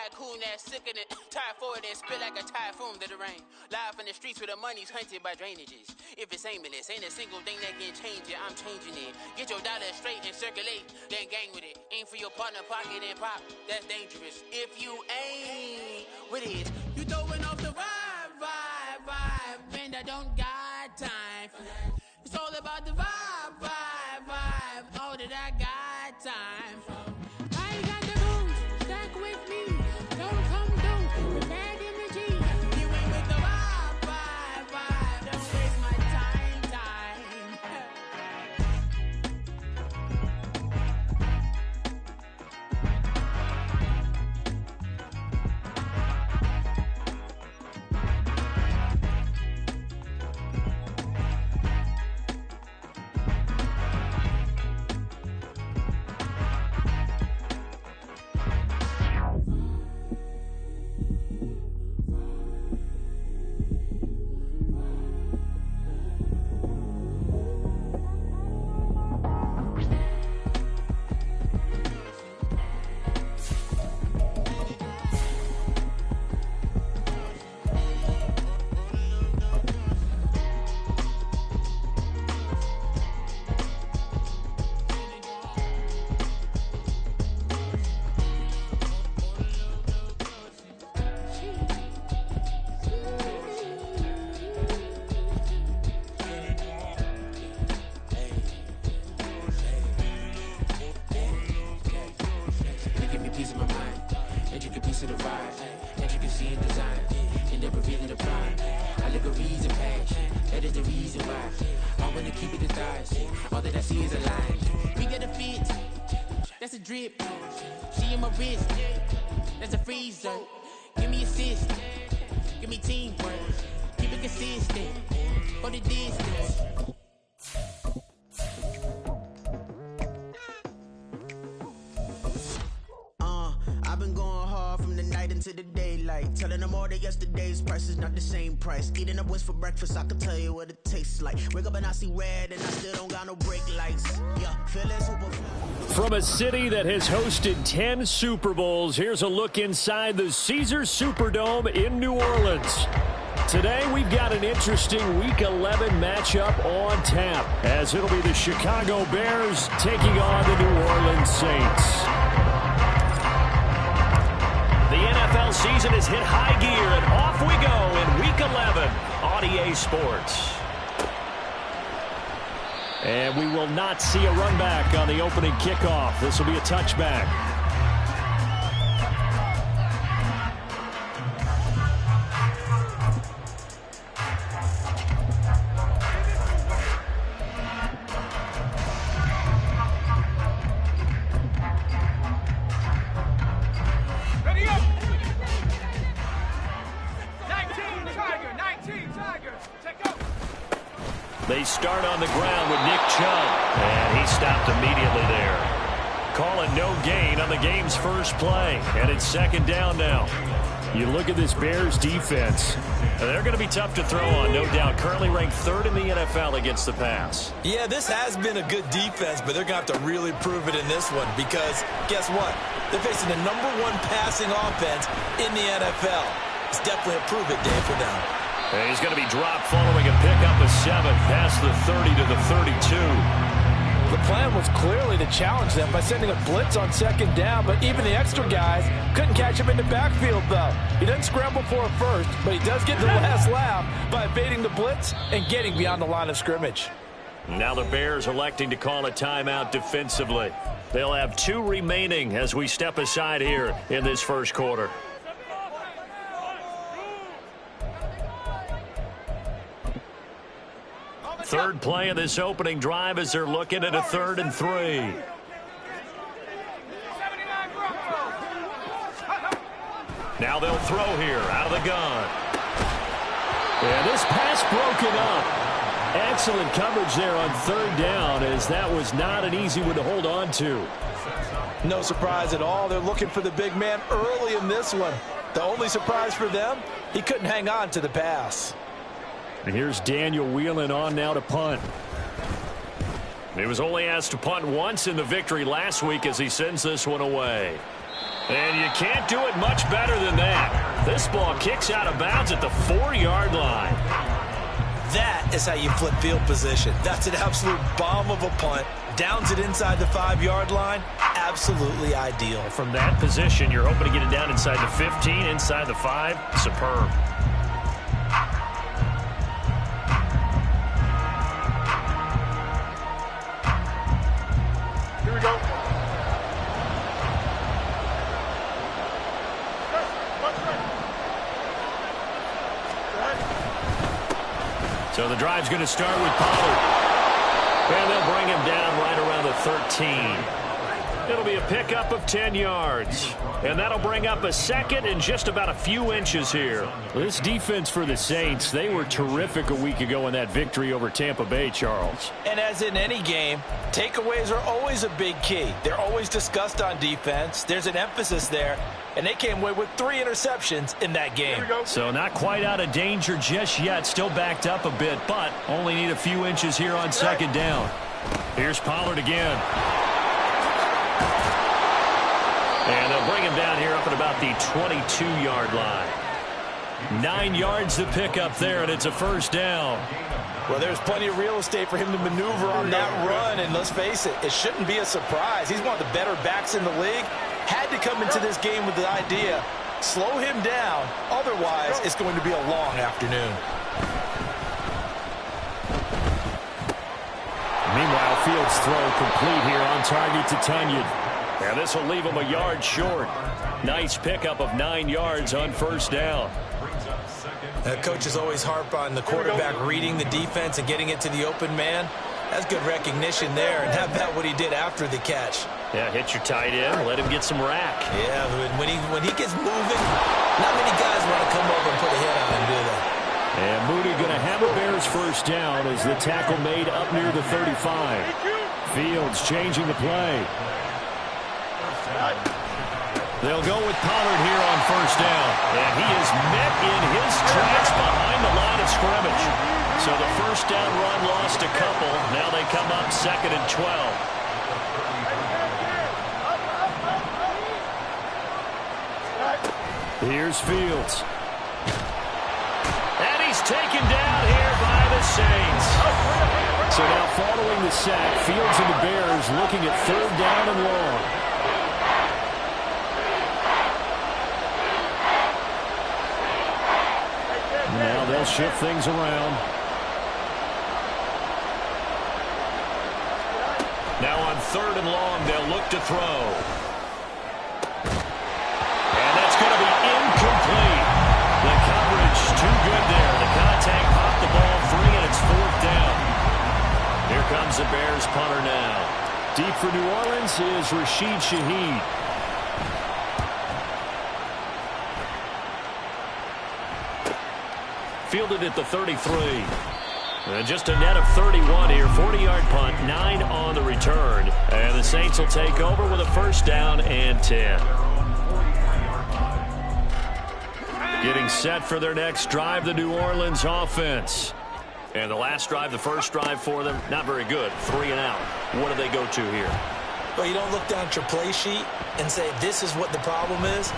tycoon that's sickening. Tire forward and spit like a typhoon to the rain. Live in the streets where the money's hunted by drainages. If it's aimless, ain't a single thing that can change it. I'm changing it. Get your dollar straight and circulate, then gang with it. Aim for your partner, pocket and pop. That's dangerous. If you ain't with it, you throwing off the vibe. And I don't got time for that. It's all about the vibe. All that I got time for. I got the moves, stack with me. Don't come through with bad energy. You ain't with the vibe. Don't waste my time. Drip, she in my wrist, that's a freezer. Give me assist, give me teamwork, keep it consistent, for the distance. I've been going hard from the night into the daylight, telling them all that yesterday's price is not the same price. Eating up what's for breakfast, I can tell you what it tastes like. Wake up and I see red and I still don't got no brake lights. Yeah, feeling super. From a city that has hosted 10 Super Bowls, here's a look inside the Caesars Superdome in New Orleans. Today, we've got an interesting Week 11 matchup on tap, as it'll be the Chicago Bears taking on the New Orleans Saints. The NFL season has hit high gear, and off we go in Week 11 on EA Sports. And we will not see a run back on the opening kickoff. This will be a touchback. Ready up! 19 Tiger. Check out. They start on the ground with Nick Chubb, and he stopped immediately there. Calling no gain on the game's first play, and it's second down now. You look at this Bears defense, they're going to be tough to throw on, no doubt. Currently ranked third in the NFL against the pass. Yeah, this has been a good defense, but they're going to have to really prove it in this one because, guess what? They're facing the #1 passing offense in the NFL. It's definitely a prove-it day for them. And he's going to be dropped following a pickup of 7 past the 30 to the 32. The plan was clearly to challenge them by sending a blitz on second down, but even the extra guys couldn't catch him in the backfield, though. He doesn't scramble for a first, but he does get the last laugh by evading the blitz and getting beyond the line of scrimmage. Now the Bears electing to call a timeout defensively. They'll have 2 remaining as we step aside here in this first quarter. Third play of this opening drive as they're looking at a 3rd and 3. Now they'll throw here out of the gun. And this pass broken up. Excellent coverage there on 3rd down, as that was not an easy one to hold on to. No surprise at all. They're looking for the big man early in this one. The only surprise for them, he couldn't hang on to the pass. And here's Daniel Whelan on now to punt. He was only asked to punt once in the victory last week as he sends this one away. And you can't do it much better than that. This ball kicks out of bounds at the 4-yard line. That is how you flip field position. That's an absolute bomb of a punt. Downs it inside the 5-yard line. Absolutely ideal. From that position, you're hoping to get it down inside the 15, inside the 5. Superb. Here we go. So the drive's going to start with Pollard. And they'll bring him down right around the 13. It'll be a pickup of 10 yards. And that'll bring up a second and just about a few inches here. This defense for the Saints, they were terrific a week ago in that victory over Tampa Bay, Charles. And as in any game, takeaways are always a big key. They're always discussed on defense. There's an emphasis there. And they came away with 3 interceptions in that game. So not quite out of danger just yet. Still backed up a bit, but only need a few inches here on second down. Here's Pollard again. And they'll bring him down here up at about the 22-yard line. 9 yards to pick up there, and it's a first down. Well, there's plenty of real estate for him to maneuver on that run, and let's face it, it shouldn't be a surprise. He's one of the better backs in the league. Had to come into this game with the idea, slow him down, otherwise it's going to be a long afternoon. Meanwhile, Fields' throw complete here on target to Tunyon. And this will leave him a yard short. Nice pickup of 9 yards on first down. Coaches always harp on the quarterback reading the defense and getting it to the open man. That's good recognition there. And how about what he did after the catch? Yeah, hit your tight end, let him get some rack. Yeah, when he gets moving, not many guys want to come over and put a hit on him, do they? And Moody going to have a Bears first down as the tackle made up near the 35. Fields changing the play. They'll go with Pollard here on first down. And he is met in his tracks behind the line of scrimmage. So the first down run lost a couple. Now they come up 2nd and 12. Here's Fields. And he's taken down here by the Saints. So now following the sack, Fields and the Bears looking at 3rd down and long. Now they'll shift things around. Now on 3rd and long, they'll look to throw. And that's going to be incomplete. The coverage too good there. The contact popped the ball free, and it's 4th down. Here comes the Bears punter now. Deep for New Orleans is Rashid Shaheed. Fielded at the 33. And just a net of 31 here. 40-yard punt, 9 on the return. And the Saints will take over with a first down and 10. Getting set for their next drive, the New Orleans offense. And the last drive, the first drive for them, not very good. 3 and out. What do they go to here? Well, you don't look down at your play sheet and say, this is what the problem is.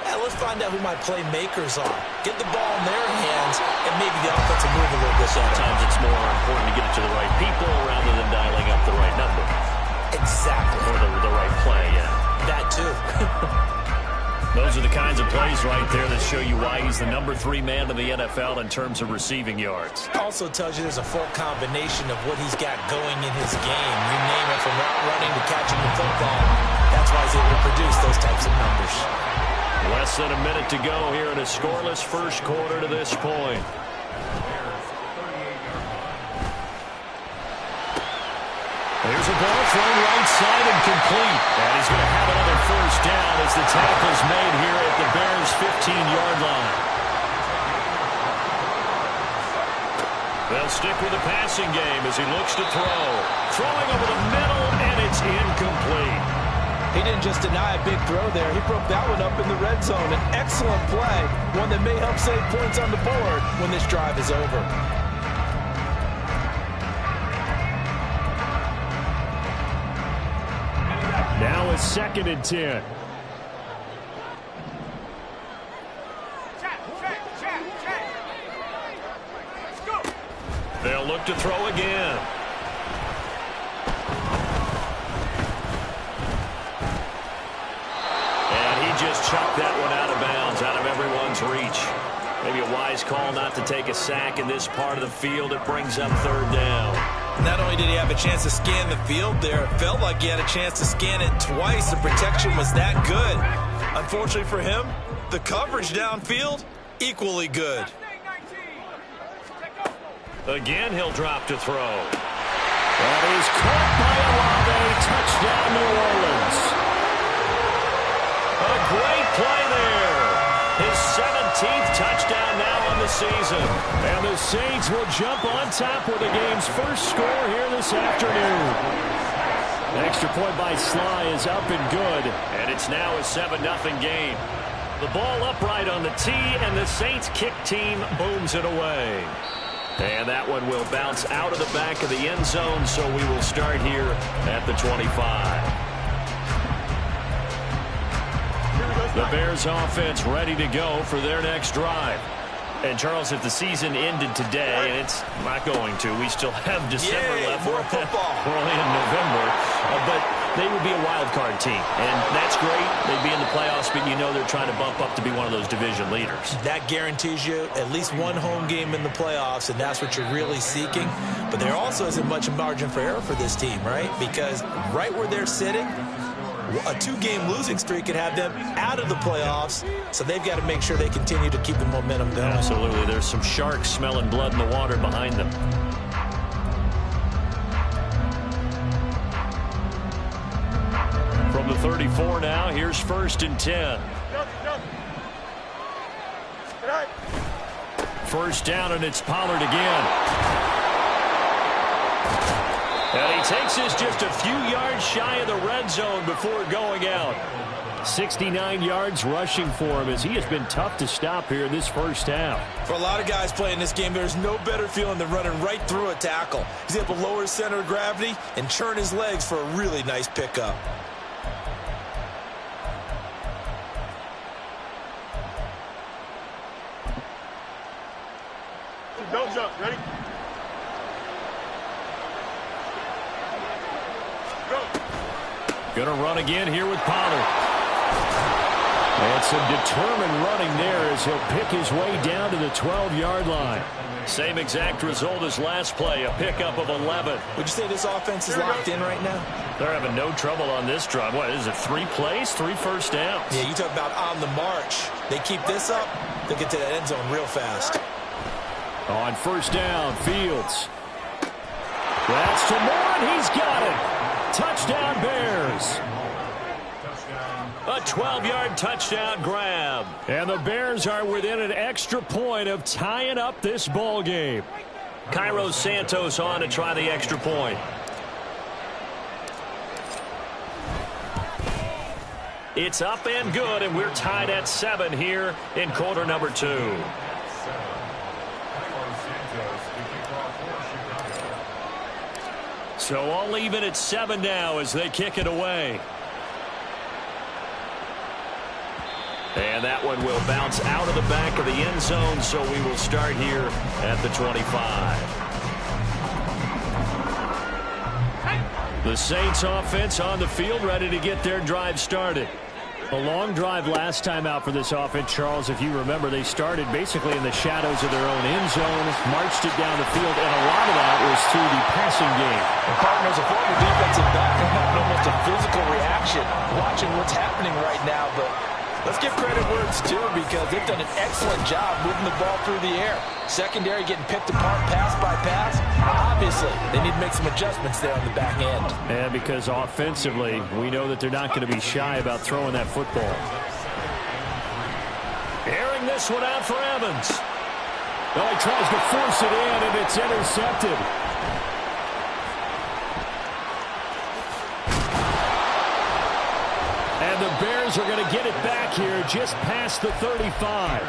Yeah, let's find out who my playmakers are. Get the ball in their hands, and maybe the offense will move a little bit. Sometimes it's more important to get it to the right people rather than dialing up the right number. Exactly. Or the right play, yeah. That too. Those are the kinds of plays right there that show you why he's the number 3 man in the NFL in terms of receiving yards. Also tells you there's a full combination of what he's got going in his game. You name it, from route running to catching the football. That's why he's able to produce those types of numbers. Less than a minute to go here in a scoreless first quarter to this point. There's a ball thrown right side and complete. And he's going to have another first down as the tackle's made here at the Bears' 15-yard line. They'll stick with the passing game as he looks to throw. Throwing over the middle, and it's incomplete. He didn't just deny a big throw there. He broke that one up in the red zone. An excellent play, one that may help save points on the board when this drive is over. Now it's 2nd and 10. drop to throw again. And he just chucked that one out of bounds, out of everyone's reach. Maybe a wise call not to take a sack in this part of the field. It brings up third down. Not only did he have a chance to scan the field there, it felt like he had a chance to scan it twice. The protection was that good. Unfortunately for him, the coverage downfield, equally good. Again, he'll drop to throw. That is caught by Olave. Touchdown, New Orleans. A great play there. His 17th touchdown now on the season. And the Saints will jump on top with the game's first score here this afternoon. An extra point by Sly is up and good. And it's now a 7-0 game. The ball upright on the tee, and the Saints kick team booms it away. And that one will bounce out of the back of the end zone, so we will start here at the 25. The Bears offense ready to go for their next drive. And, Charles, if the season ended today, and it's not going to, we still have December left. More football. We're only in November. But they would be a wild card team. And that's great. They'd be in the playoffs, but you know they're trying to bump up to be one of those division leaders. That guarantees you at least one home game in the playoffs, and that's what you're really seeking. But there also isn't much margin for error for this team, right? Because right where they're sitting, a 2-game losing streak could have them out of the playoffs, so they've got to make sure they continue to keep the momentum going. Absolutely. There's some sharks smelling blood in the water behind them. From the 34 now, here's 1st and 10. First down, and it's Pollard again. And he takes us just a few yards shy of the red zone before going out. 69 yards rushing for him as he has been tough to stop here in this first half. For a lot of guys playing this game, there's no better feeling than running right through a tackle. He's able to lower his center of gravity and churn his legs for a really nice pickup. Don't jump. Ready? Going to run again here with Pollard. And some determined running there as he'll pick his way down to the 12-yard line. Same exact result as last play, a pickup of 11. Would you say this offense is locked in right now? They're having no trouble on this drive. What is it, 3 plays, 3 first downs? Yeah, you talk about on the march. They keep this up, they'll get to that end zone real fast. On first down, Fields. That's to Moore, and he's got it. Touchdown, Bears. A 12-yard touchdown grab. And the Bears are within an extra point of tying up this ball game. Cairo Santos on to try the extra point. It's up and good, and we're tied at 7 here in quarter number 2. So all even at 7 now as they kick it away. And that one will bounce out of the back of the end zone, so we will start here at the 25. The Saints offense on the field ready to get their drive started. A long drive last time out for this offense, Charles. If you remember, they started basically in the shadows of their own end zone, marched it down the field, and a lot of that was through the passing game. And partners, a former defensive back, they're having almost a physical reaction watching what's happening right now, but let's give credit where it's due because they've done an excellent job moving the ball through the air. Secondary getting picked apart pass by pass. Obviously, they need to make some adjustments there on the back end. And because offensively, we know that they're not going to be shy about throwing that football. Airing this one out for Evans. Well, he tries to force it in, and it's intercepted. And the Bears are going to get it back here just past the 35.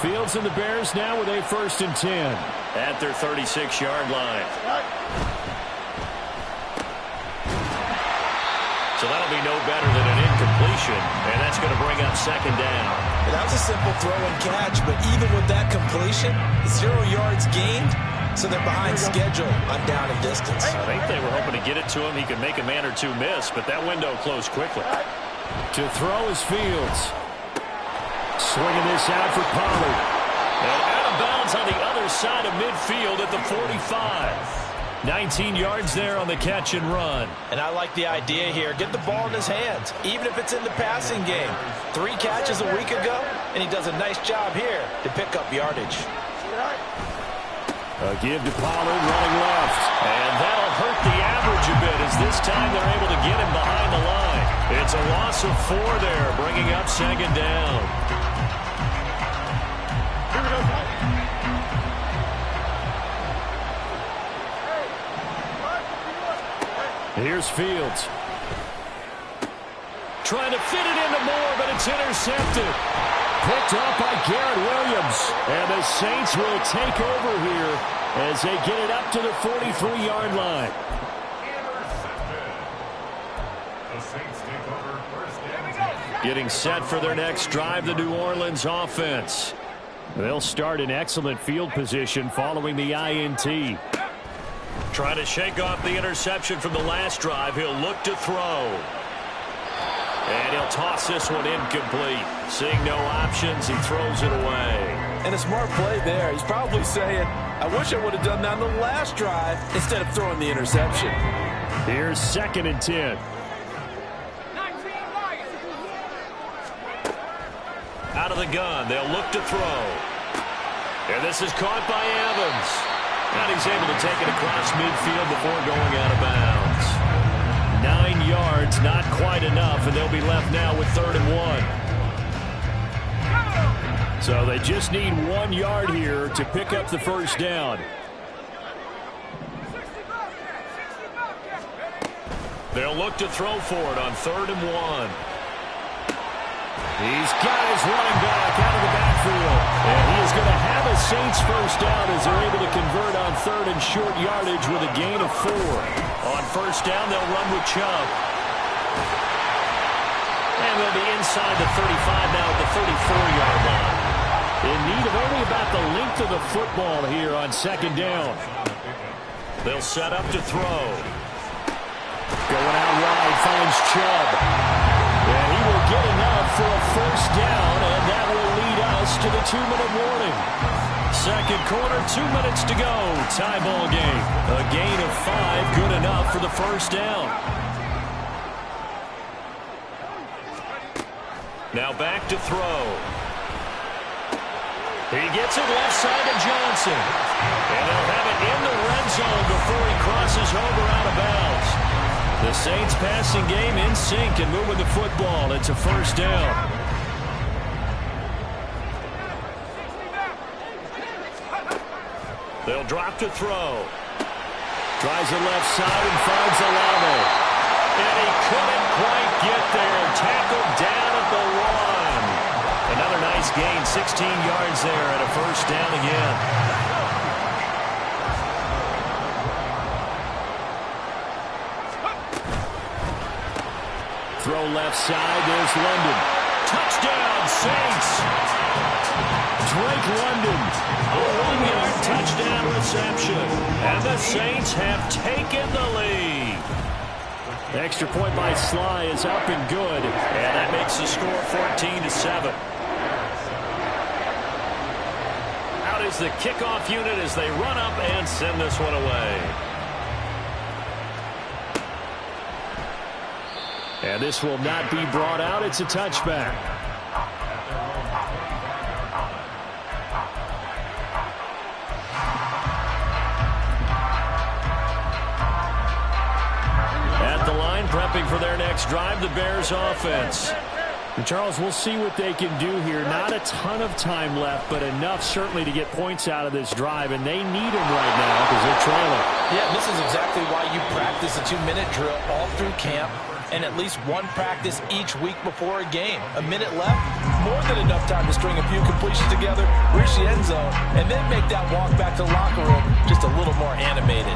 Fields and the Bears now with a 1st and 10 at their 36-yard line. So that'll be no better than an completion, and that's going to bring up second down. And that was a simple throw and catch, but even with that completion, 0 yards gained, so they're behind schedule on down and distance. I think they were hoping to get it to him. He could make a man or two miss, but that window closed quickly. To throw is Fields. Swinging this out for Pollard. And out of bounds on the other side of midfield at the 45. 19 yards there on the catch and run. And I like the idea here. Get the ball in his hands, even if it's in the passing game. 3 catches a week ago, and he does a nice job here to pick up yardage. A give to Pollard running left. And that'll hurt the average a bit as this time they're able to get him behind the line. It's a loss of 4 there, bringing up second down. Here's Fields. Trying to fit it into Moore, but it's intercepted. Picked up by Garrett Williams. And the Saints will take over here as they get it up to the 43-yard line. Getting set for their next drive, the New Orleans offense. They'll start in excellent field position following the INT. Trying to shake off the interception from the last drive. He'll look to throw. And he'll toss this one incomplete. Seeing no options, he throws it away. And a smart play there. He's probably saying, I wish I would have done that on the last drive instead of throwing the interception. Here's 2nd and 10. Out of the gun, they'll look to throw. And this is caught by Evans. And he's able to take it across midfield before going out of bounds. 9 yards, not quite enough, and they'll be left now with 3rd and 1. So they just need 1 yard here to pick up the first down. They'll look to throw for it on 3rd and 1. He's got his running back out of the backfield. And he is going to have a Saints first down as they're able to convert on 3rd and short yardage with a gain of 4. On first down, they'll run with Chubb. And they'll be inside the 35 now at the 34-yard line. In need of only about the length of the football here on 2nd down. They'll set up to throw. Going out wide, finds Chubb. And he will get enough for a first down, and that will lead us to the 2-minute warning. 2nd quarter, 2 minutes to go. Tie ball game. A gain of 5, good enough for the first down. Now back to throw. He gets it left side to Johnson. And they'll have it in the red zone before he crosses over out of bounds. The Saints passing game in sync and moving the football. It's a first down. They'll drop to throw. Tries the left side and finds Olave. And he couldn't quite get there. Tackled down at the 1. Another nice gain, 16 yards there and a first down again. Throw left side, there's London. Touchdown, Saints! Drake London. A 1-yard touchdown reception. And the Saints have taken the lead. The extra point by Sly is up and good. And that makes the score 14-7. Out is the kickoff unit as they run up and send this one away. And this will not be brought out. It's a touchback. At the line, prepping for their next drive, the Bears offense. And Charles, we'll see what they can do here. Not a ton of time left, but enough certainly to get points out of this drive, and they need them right now because they're trailing. Yeah, this is exactly why you practice a 2-minute drill all through camp and at least one practice each week before a game. A minute left, more than enough time to string a few completions together, reach the end zone, and then make that walk back to the locker room just a little more animated.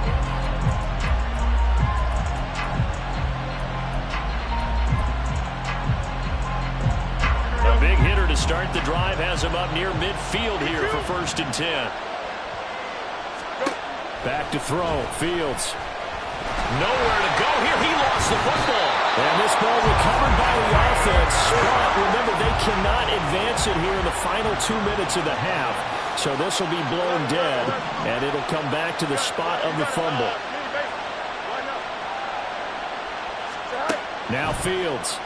A big hitter to start the drive has him up near midfield here for 1st and 10. Back to throw. Fields. Nowhere to go here. He lost the football. And this ball recovered by the offense. But remember, they cannot advance it here in the final 2 minutes of the half. So this will be blown dead, and it'll come back to the spot of the fumble. Now Fields.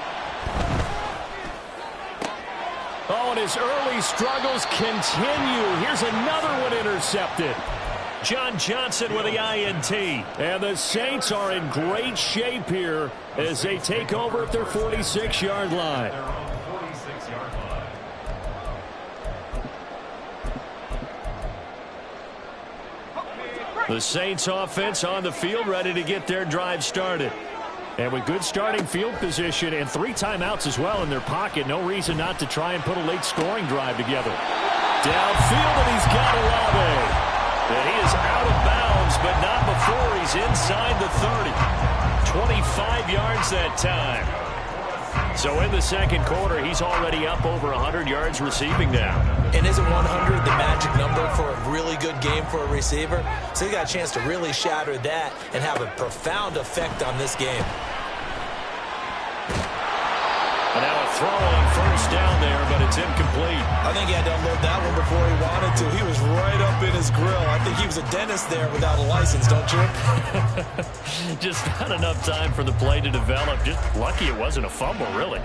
Oh, and his early struggles continue. Here's another one intercepted. John Johnson with the INT. And the Saints are in great shape here as they take over at their 46-yard line. The Saints offense on the field, ready to get their drive started. And with good starting field position and 3 timeouts as well in their pocket, no reason not to try and put a late scoring drive together. Downfield, and he's got Olave. And he is out of bounds, but not before he's inside the 30. 25 yards that time. So in the second quarter, he's already up over 100 yards receiving now. And isn't 100 the magic number for a really good game for a receiver? So he got a chance to really shatter that and have a profound effect on this game. And now a throw on 1st down there, but it's incomplete. I think he had to unload that one before he wanted to. He was right up in his grill. I think he was a dentist there without a license, don't you? Just not enough time for the play to develop. Just lucky it wasn't a fumble, really.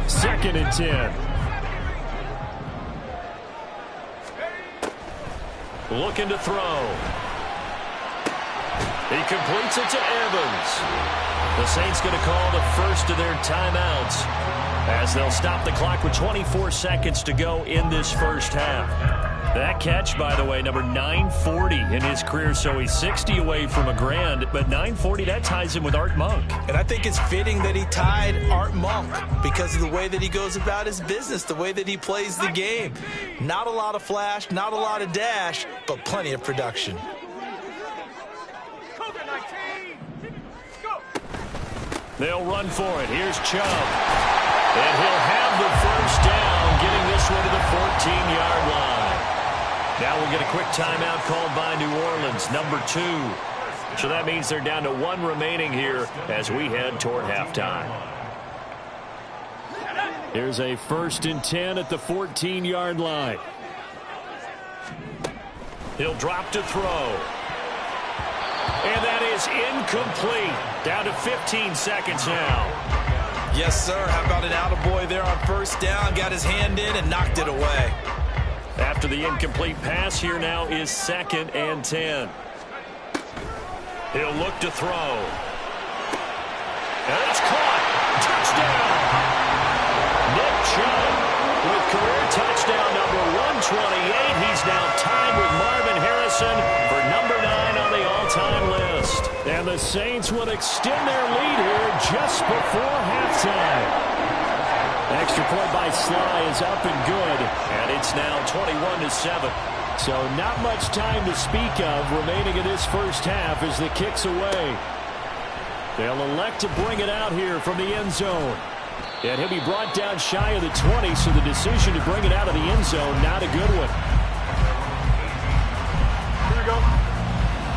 Second and 10. Looking to throw. He completes it to Evans. The Saints going to call the first of their timeouts as they'll stop the clock with 24 seconds to go in this first half. That catch, by the way, number 940 in his career, so he's 60 away from a grand, but 940, that ties him with Art Monk. And I think it's fitting that he tied Art Monk because of the way that he goes about his business, the way that he plays the game. Not a lot of flash, not a lot of dash, but plenty of production. They'll run for it. Here's Chubb. And he'll have the first down, getting this one to the 14-yard line. Now we'll get a quick timeout called by New Orleans, number 2. So that means they're down to 1 remaining here as we head toward halftime. Here's a 1st and 10 at the 14-yard line. He'll drop to throw. And that is incomplete. Down to 15 seconds now. Yes, sir. How about an attaboy there on 1st down? Got his hand in and knocked it away. After the incomplete pass, here now is 2nd and 10. He'll look to throw. And it's caught. Touchdown. Nick Chubb with career touchdown number 128. He's now tied with Marvin Harrison for number 9 on the all-time list. And the Saints will extend their lead here just before halftime. Extra point by Sly is up and good. And it's now 21-7. So not much time to speak of remaining in this first half as the kick's away. They'll elect to bring it out here from the end zone. And he'll be brought down shy of the 20, so the decision to bring it out of the end zone, not a good one. Here we go.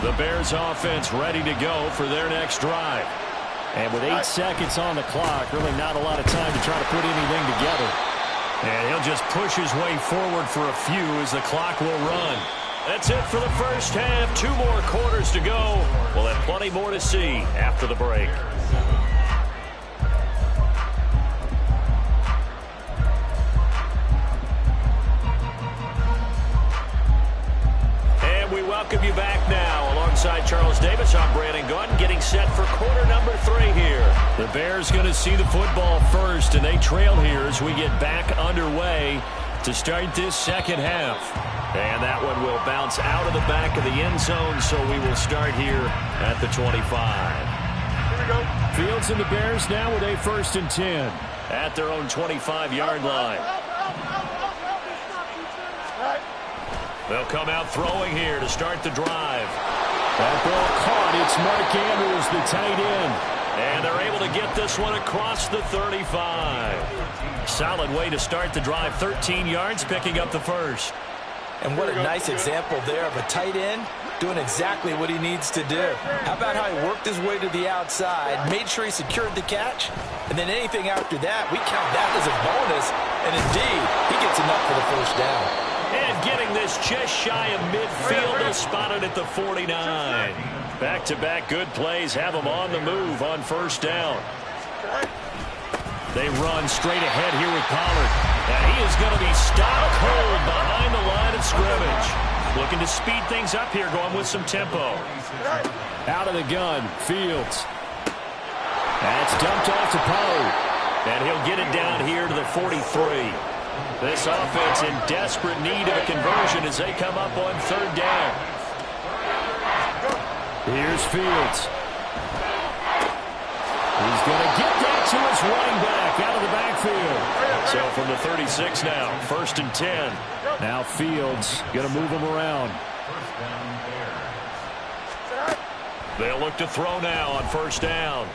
The Bears offense ready to go for their next drive. And with 8 seconds on the clock, really not a lot of time to try to put anything together. And he'll just push his way forward for a few as the clock will run. That's it for the first half. 2 more quarters to go. We'll have plenty more to see after the break. We welcome you back now. Alongside Charles Davis, I'm Brandon Gordon, getting set for quarter number 3 here. The Bears going to see the football first, and they trail here as we get back underway to start this second half. And that one will bounce out of the back of the end zone, so we will start here at the 25. Here we go. Fields and the Bears now with a 1st and 10. at their own 25-yard line. They'll come out throwing here to start the drive. That ball caught. It's Mark Andrews, the tight end. And they're able to get this one across the 35. Solid way to start the drive. 13 yards, picking up the first. And what a nice example there of a tight end doing exactly what he needs to do. How about how he worked his way to the outside, made sure he secured the catch, and then anything after that, we count that as a bonus. And indeed, he gets enough for the first down. And getting this just shy of midfield, they'll spot it at the 49. Back-to-back good plays have them on the move on first down. They run straight ahead here with Pollard. And he is going to be stopped cold behind the line of scrimmage. Looking to speed things up here, going with some tempo. Out of the gun, Fields. That's dumped off to Pollard. And he'll get it down here to the 43. This offense in desperate need of a conversion as they come up on third down. Here's Fields. He's going to get that to his running back out of the backfield. So from the 36 now, 1st and 10. Now Fields going to move him around. They'll look to throw now on first down.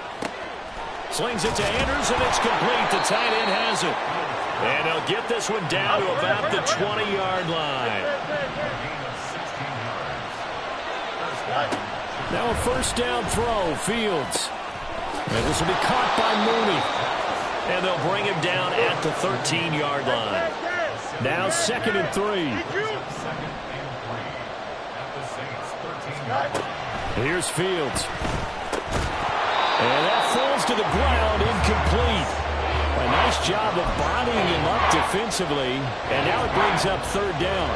Slings it to Andrews, and it's complete. The tight end has it. And they'll get this one down to about the 20-yard line. Now a first down throw, Fields. And this will be caught by Mooney. And they'll bring him down at the 13-yard line. Now 2nd and 3. Here's Fields. And that falls to the ground, incomplete. A nice job of bodying him up defensively. And now it brings up third down.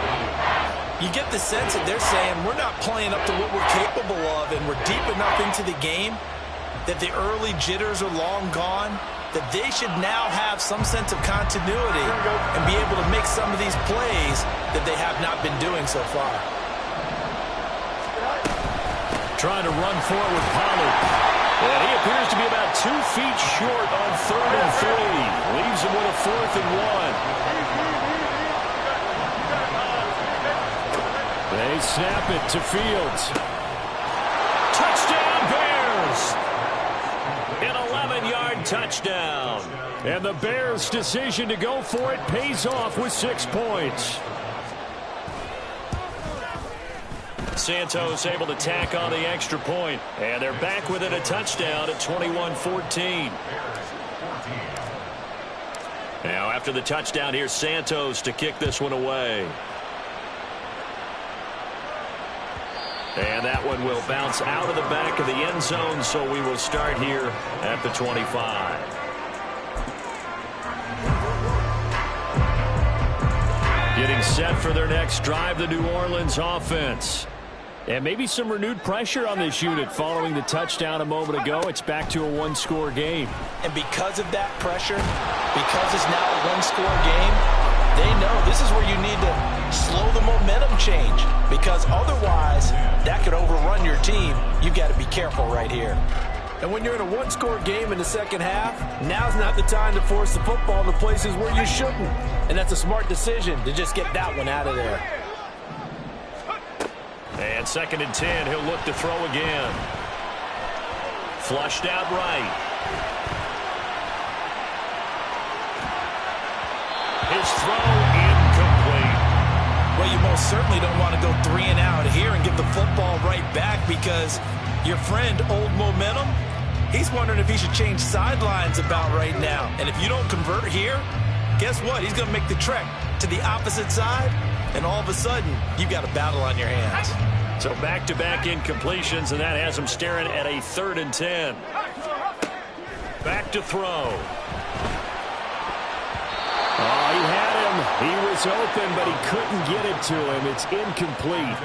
You get the sense that they're saying we're not playing up to what we're capable of, and we're deep enough into the game that the early jitters are long gone, that they should now have some sense of continuity and be able to make some of these plays that they have not been doing so far. Trying to run forward with Pollard. And he appears to be about 2 feet short on 3rd and 3. Leaves him with a 4th and 1. They snap it to Fields. Touchdown, Bears! An 11-yard touchdown. And the Bears' decision to go for it pays off with 6 points. Santos able to tack on the extra point. And they're back within a touchdown at 21-14. Now after the touchdown, here's Santos to kick this one away. And that one will bounce out of the back of the end zone, so we will start here at the 25. Getting set for their next drive, the New Orleans offense. And maybe some renewed pressure on this unit following the touchdown a moment ago. It's back to a one-score game. And because of that pressure, because it's now a one-score game, they know this is where you need to slow the momentum change, because otherwise that could overrun your team. You've got to be careful right here. And when you're in a one-score game in the second half, now's not the time to force the football to places where you shouldn't. And that's a smart decision to just get that one out of there. And 2nd and 10, he'll look to throw again. Flushed out right. His throw incomplete. Well, you most certainly don't want to go 3 and out here and give the football right back, because your friend, Old Momentum, he's wondering if he should change sidelines about right now. And if you don't convert here, guess what? He's going to make the trek to the opposite side, and all of a sudden, you've got a battle on your hands. So back-to-back incompletions, and that has him staring at a 3rd and 10. Back to throw. Oh, he had him. He was open, but he couldn't get it to him. It's incomplete.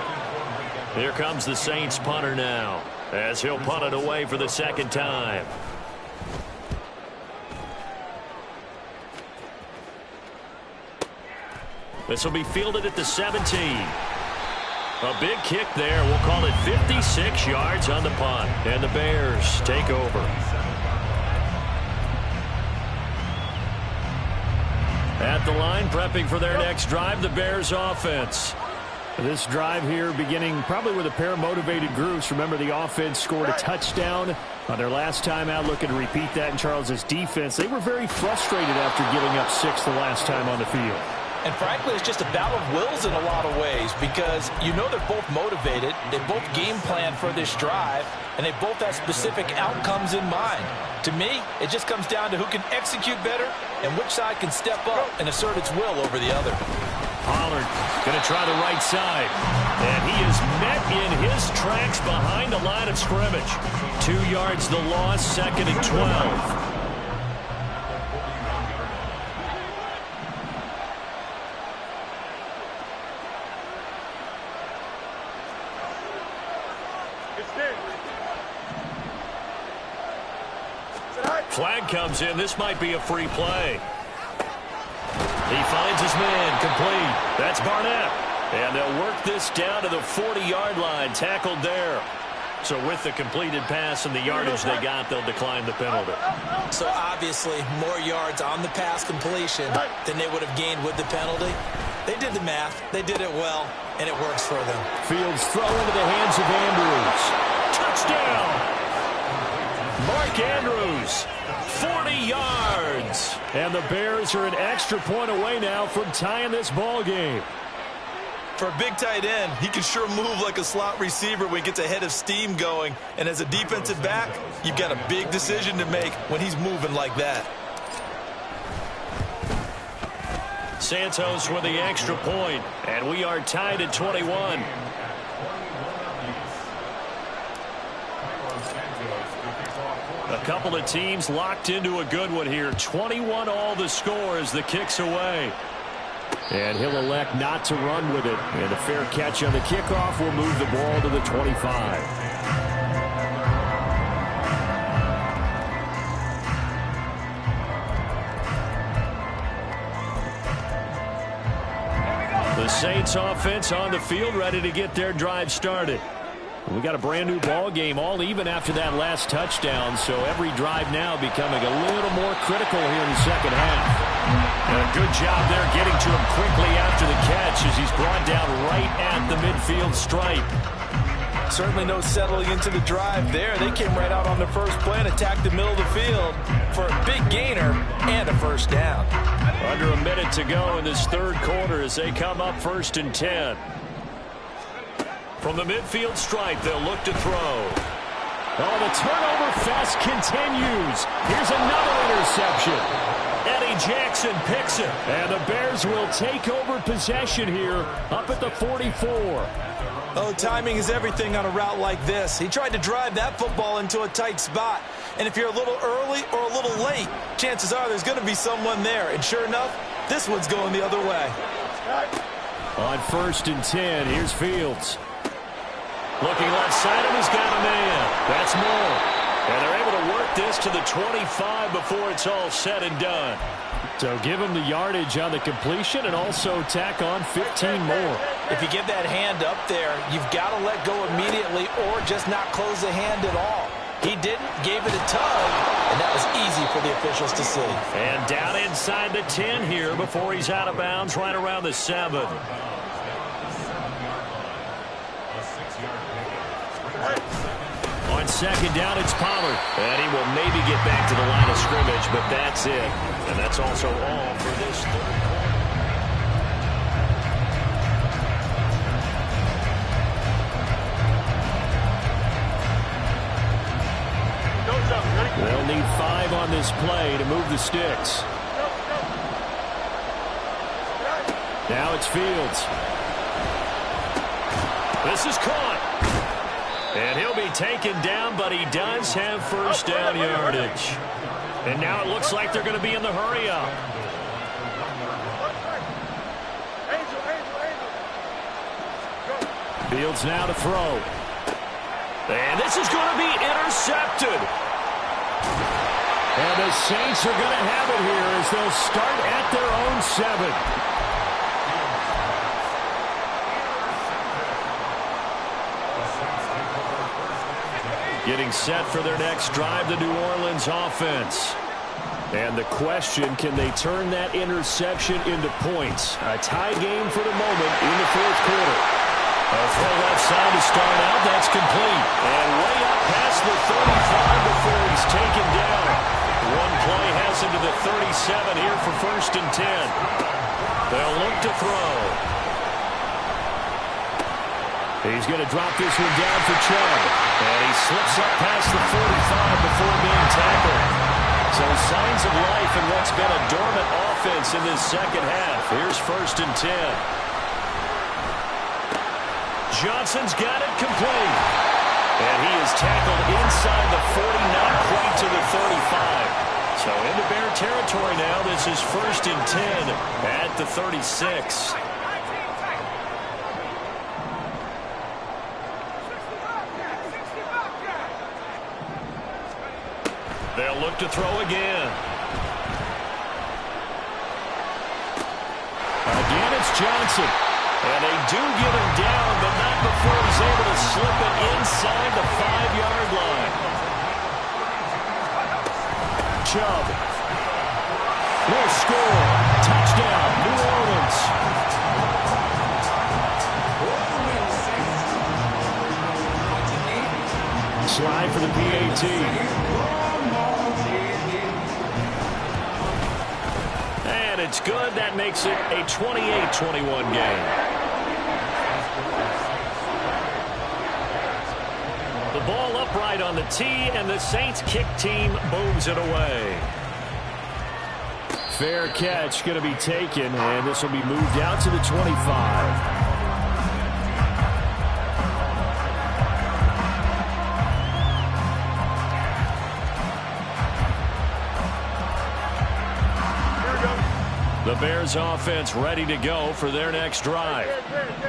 Here comes the Saints punter now, as he'll punt it away for the 2nd time. This will be fielded at the 17. A big kick there. We'll call it 56 yards on the punt. And the Bears take over. At the line, prepping for their next drive, the Bears offense. This drive here beginning probably with a pair of motivated groups. Remember, the offense scored a touchdown on their last time out. Looking to repeat that in Charles' defense. They were very frustrated after giving up 6 the last time on the field. And frankly, it's just a battle of wills in a lot of ways because you know they're both motivated. They both game plan for this drive, and they both have specific outcomes in mind. To me, it just comes down to who can execute better and which side can step up and assert its will over the other. Pollard going to try the right side. And he is met in his tracks behind the line of scrimmage. 2 yards the loss, 2nd and 12. Flag comes in. This might be a free play. He finds his man, complete. That's Barnett. And they'll work this down to the 40-yard line, tackled there. So with the completed pass and the yardage they got, they'll decline the penalty. So obviously more yards on the pass completion than they would have gained with the penalty. They did the math. They did it well, and it works for them. Fields throw into the hands of Andrews. Touchdown! Mark Andrews, 40 yards. And the Bears are an extra point away now from tying this ball game. For a big tight end, he can sure move like a slot receiver when he gets a head of steam going. And as a defensive back, you've got a big decision to make when he's moving like that. Santos with the extra point, and we are tied at 21. A couple of teams locked into a good one here. 21 all the score as the kick's away. And he'll elect not to run with it. And a fair catch on the kickoff will move the ball to the 25. The Saints offense on the field, ready to get their drive started. We got a brand new ball game, all even after that last touchdown, so every drive now becoming a little more critical here in the second half. And a good job there getting to him quickly after the catch as he's brought down right at the midfield stripe. Certainly no settling into the drive there. They came right out on the first play and attacked the middle of the field for a big gainer and a first down. Under a minute to go in this third quarter as they come up 1st and 10. From the midfield stripe, they'll look to throw. Oh, the turnover fest continues. Here's another interception. Eddie Jackson picks it. And the Bears will take over possession here up at the 44. Oh, timing is everything on a route like this. He tried to drive that football into a tight spot. And if you're a little early or a little late, chances are there's going to be someone there. And sure enough, this one's going the other way. On 1st and 10, here's Fields. Looking left side, and he's got a man. That's more. And they're able to work this to the 25 before it's all said and done. So give him the yardage on the completion and also tack on 15 more. If you get that hand up there, you've got to let go immediately or just not close the hand at all. He didn't, gave it a tug, and that was easy for the officials to see. And down inside the 10 here before he's out of bounds right around the 7. On 2nd down, it's Pollard. And he will maybe get back to the line of scrimmage, but that's it. And that's also all for this third quarter. They'll need 5 on this play to move the sticks. Now it's Fields. This is caught. And he'll be taken down, but he does have first down yardage. And now it looks like they're going to be in the hurry up. Fields now to throw. And this is going to be intercepted. And the Saints are going to have it here as they'll start at their own 7. Getting set for their next drive, the New Orleans offense. And the question, can they turn that interception into points? A tie game for the moment in the fourth quarter. A throw left side to start out. That's complete. And way up past the 35 before he's taken down. One play has him to the 37 here for 1st and 10. They'll look to throw. He's going to drop this one down for Chubb. And he slips up past the 45 before being tackled. So signs of life in what's been a dormant offense in this second half. Here's 1st and 10. Johnson's got it complete. And he is tackled inside the 40, not quite to the 35. So into Bear territory now. This is 1st and 10 at the 36. They'll look to throw again. Again, it's Johnson. And they do get him down, but not before he's able to slip it inside the 5-yard line. Chubb will score. Touchdown, New Orleans. Slide for the PAT. And it's good. That makes it a 28-21 game. The ball upright on the tee, and the Saints kick team moves it away. Fair catch going to be taken, and this will be moved out to the 25. The Bears offense ready to go for their next drive.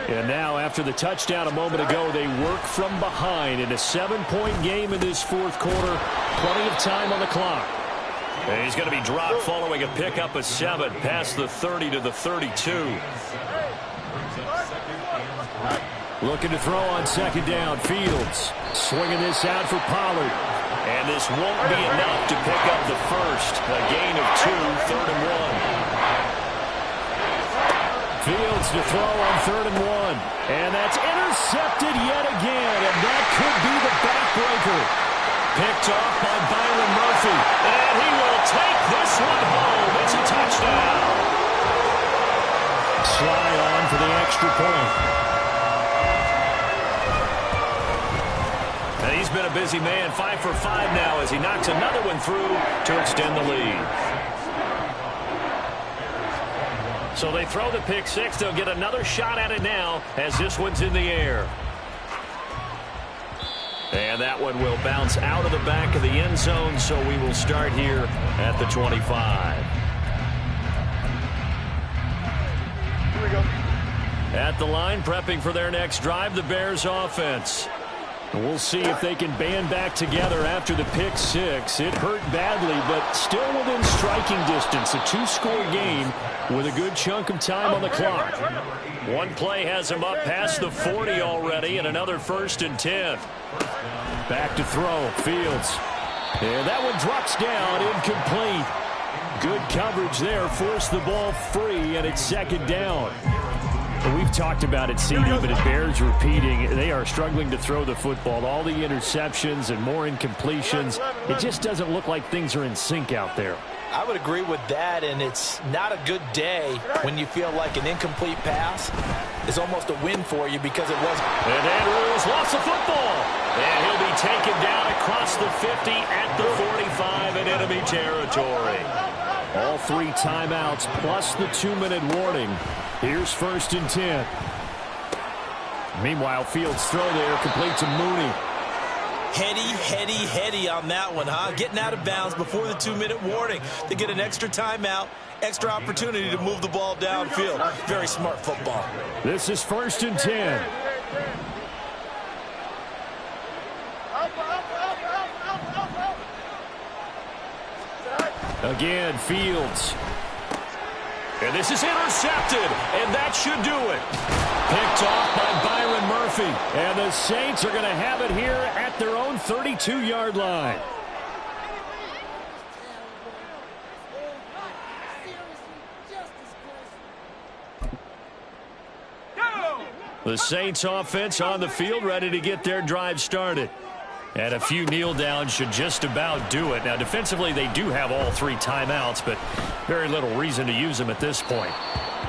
And now after the touchdown a moment ago, they work from behind in a 7-point game in this fourth quarter. Plenty of time on the clock. And he's going to be dropped following a pickup of 7 past the 30 to the 32. Looking to throw on 2nd down. Fields swinging this out for Pollard. And this won't be enough to pick up the first. A gain of 2, 3rd and 1. Fields to throw on 3rd and 1. And that's intercepted yet again. And that could be the backbreaker. Picked off by Byron Murphy. And he will take this one home. It's a touchdown. Slide on for the extra point. And he's been a busy man. 5 for 5 now as he knocks another one through to extend the lead. So they throw the pick 6. They'll get another shot at it now as this one's in the air. And that one will bounce out of the back of the end zone, so we will start here at the 25. Here we go. At the line, prepping for their next drive, the Bears offense. We'll see if they can band back together after the pick 6. It hurt badly, but still within striking distance. A 2-score game with a good chunk of time on the clock. One play has him up past the 40 already, and another 1st and 10. Back to throw. Fields. And that one drops down, incomplete. Good coverage there. Forced the ball free, and it's 2nd down. We've talked about it, CD, but it bears repeating. They are struggling to throw the football. All the interceptions and more incompletions. It just doesn't look like things are in sync out there. I would agree with that, and it's not a good day when you feel like an incomplete pass is almost a win for you because it was. And Andrews lost the football. And he'll be taken down across the 50 at the 45 in enemy territory. All 3 timeouts plus the 2-minute warning. Here's 1st and 10. Meanwhile, Fields' throw there complete to Mooney. Heady on that one, huh? Getting out of bounds before the 2-minute warning. They get an extra timeout, extra opportunity to move the ball downfield. Very smart football. This is 1st and 10. Again, Fields. And this is intercepted, and that should do it. Picked off by Byron Murphy. And the Saints are going to have it here at their own 32-yard line. The Saints offense on the field, ready to get their drive started. And a few kneel downs should just about do it. Now, defensively, they do have all 3 timeouts, but very little reason to use them at this point.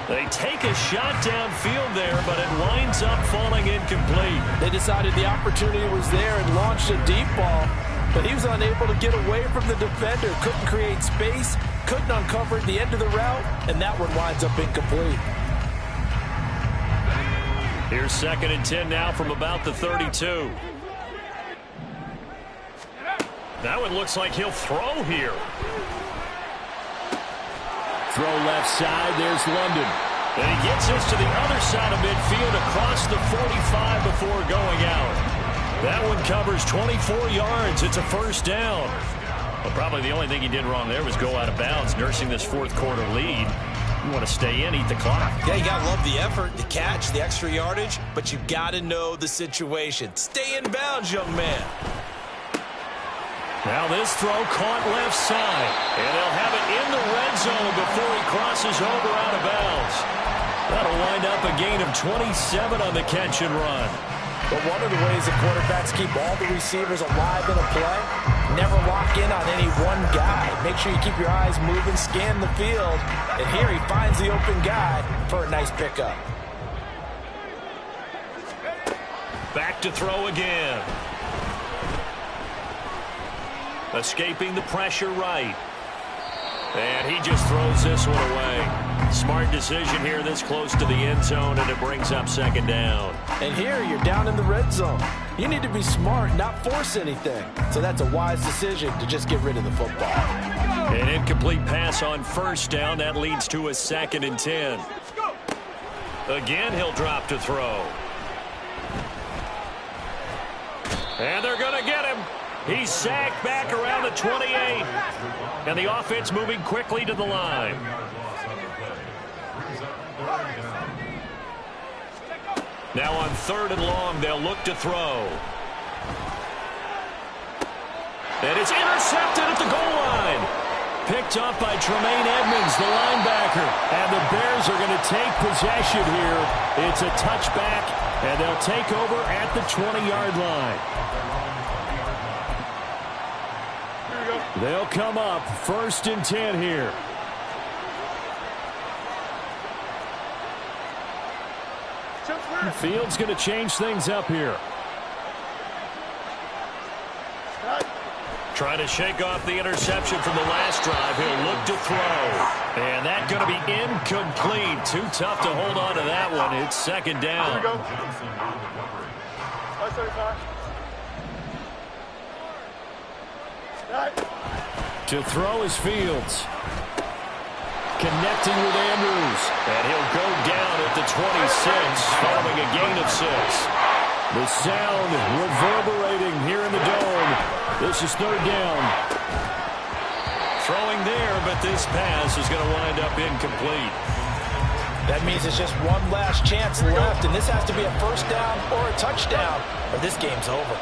They take a shot downfield there, but it winds up falling incomplete. They decided the opportunity was there and launched a deep ball, but he was unable to get away from the defender. Couldn't create space, couldn't uncover the end of the route, and that one winds up incomplete. Here's 2nd and 10 now from about the 32. That one looks like he'll throw here. Throw left side, there's London. And he gets this to the other side of midfield across the 45 before going out. That one covers 24 yards. It's a first down. Well, probably the only thing he did wrong there was go out of bounds, nursing this 4th quarter lead. You want to stay in, eat the clock. Yeah, you got to love the effort, the catch, the extra yardage, but you got to know the situation. Stay in bounds, young man. Now this throw caught left side, and they'll have it in the red zone before he crosses over out of bounds. That'll wind up a gain of 27 on the catch and run. But one of the ways that quarterbacks keep all the receivers alive in a play, never lock in on any one guy. Make sure you keep your eyes moving, scan the field, and here he finds the open guy for a nice pickup. Back to throw again. Escaping the pressure right. And he just throws this one away. Smart decision here this close to the end zone, and it brings up 2nd down. And here you're down in the red zone. You need to be smart, not force anything. So that's a wise decision to just get rid of the football. An incomplete pass on 1st down. That leads to a 2nd and 10. Again, he'll drop to throw. And they're going to get him. He's sacked back around the 28. And the offense moving quickly to the line. Now on 3rd and long, they'll look to throw. And it's intercepted at the goal line. Picked up by Tremaine Edmonds, the linebacker. And the Bears are going to take possession here. It's a touchback, and they'll take over at the 20-yard line. They'll come up 1st and 10 here. Fields going to change things up here. Trying to shake off the interception from the last drive. He'll look to throw. And that's going to be incomplete. Too tough to hold on to that one. It's 2nd down. Here we go. To throw is Fields. Connecting with Andrews. And he'll go down at the 26, following a gain of 6. The sound reverberating here in the dome. This is 3rd down. Throwing there, but this pass is going to wind up incomplete. That means it's just one last chance left, and this has to be a 1st down or a touchdown, or this game's over.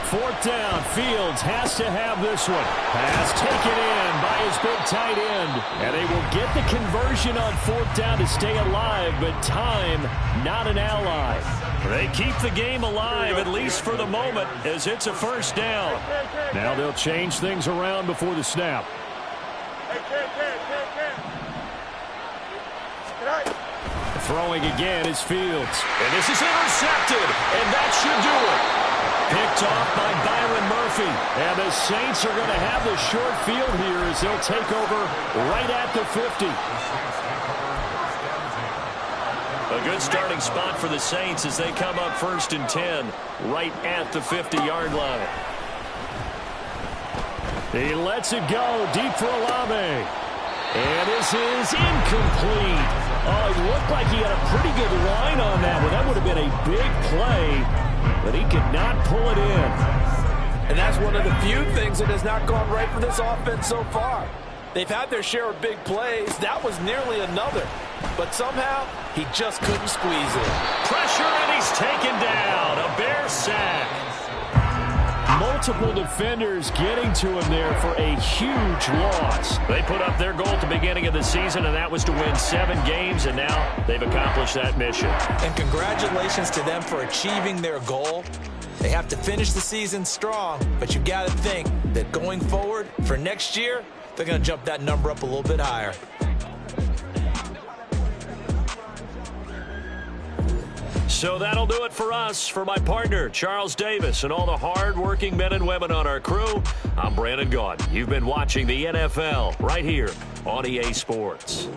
4th down. Fields has to have this one. Pass taken in by his big tight end. And they will get the conversion on 4th down to stay alive, but time not an ally. They keep the game alive, at least for the moment, as it's a 1st down. Now they'll change things around before the snap. Throwing again is Fields. And this is intercepted, and that should do it. Picked off by Byron Murphy. And the Saints are going to have the short field here as they'll take over right at the 50. A good starting spot for the Saints as they come up 1st and 10 right at the 50-yard line. He lets it go deep for Olave. And this is incomplete. Oh, it looked like he had a pretty good line on that one. That would have been a big play, but he could not pull it in. And that's one of the few things that has not gone right for this offense so far. They've had their share of big plays. That was nearly another. But somehow, he just couldn't squeeze it. Pressure, and he's taken down. A Bear sack. multiple defenders getting to him there for a huge loss. They put up their goal at the beginning of the season, and that was to win 7 games, and now they've accomplished that mission. And congratulations to them for achieving their goal. They have to finish the season strong, but you got to think that going forward for next year, they're going to jump that number up a little bit higher. So that'll do it for us. For my partner, Charles Davis, and all the hard-working men and women on our crew, I'm Brandon Gaudin. You've been watching the NFL right here on EA Sports.